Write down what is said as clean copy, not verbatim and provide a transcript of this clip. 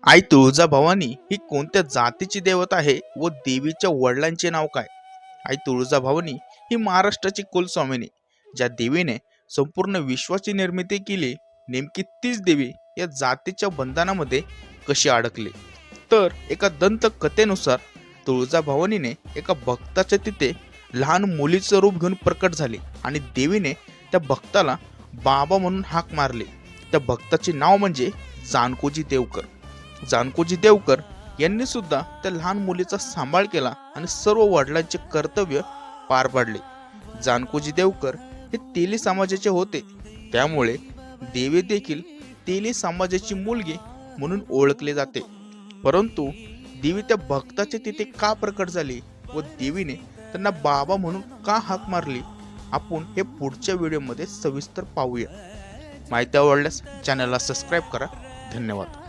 आई तुळजाभवानी ही कोणत्या जातीची देवता आहे व देवीच्या वडिलांचे नाव काय? आई तुळजाभवानी ही महाराष्ट्राची कुलस्वामिनी, ज्या देवीने संपूर्ण विश्वाची निर्मिती केली. नेमकी तीच देवी या जातीच्या बंधनामध्ये कशी अडकली? तर एका दंत कथेनुसार तुळजाभवानीने एका भक्ताच्या तिथे लहान मुलीचं रूप घेऊन प्रकट झाली आणि देवीने त्या भक्ताला बाबा म्हणून हाक मारली. त्या भक्ताचे नाव म्हणजे जानकोजी देवकर. जानकोजी देवकर यांनी सुद्धा त्या लहान मुलीचा सांभाळ केला आणि सर्व वडिलांचे कर्तव्य पार पाडले. जानकोजी देवकर हे तेली समाजाचे होते, त्यामुळे देवी देखील तेली समाजाची मुलगी म्हणून ओळखले जाते. परंतु देवी त्या भक्ताच्या तिथे का प्रकट झाली व देवीने त्यांना बाबा म्हणून का हाक मारली, आपण हे पुढच्या व्हिडिओमध्ये सविस्तर पाहूया. माहिती आवडल्यास चॅनलला सबस्क्राईब करा. धन्यवाद.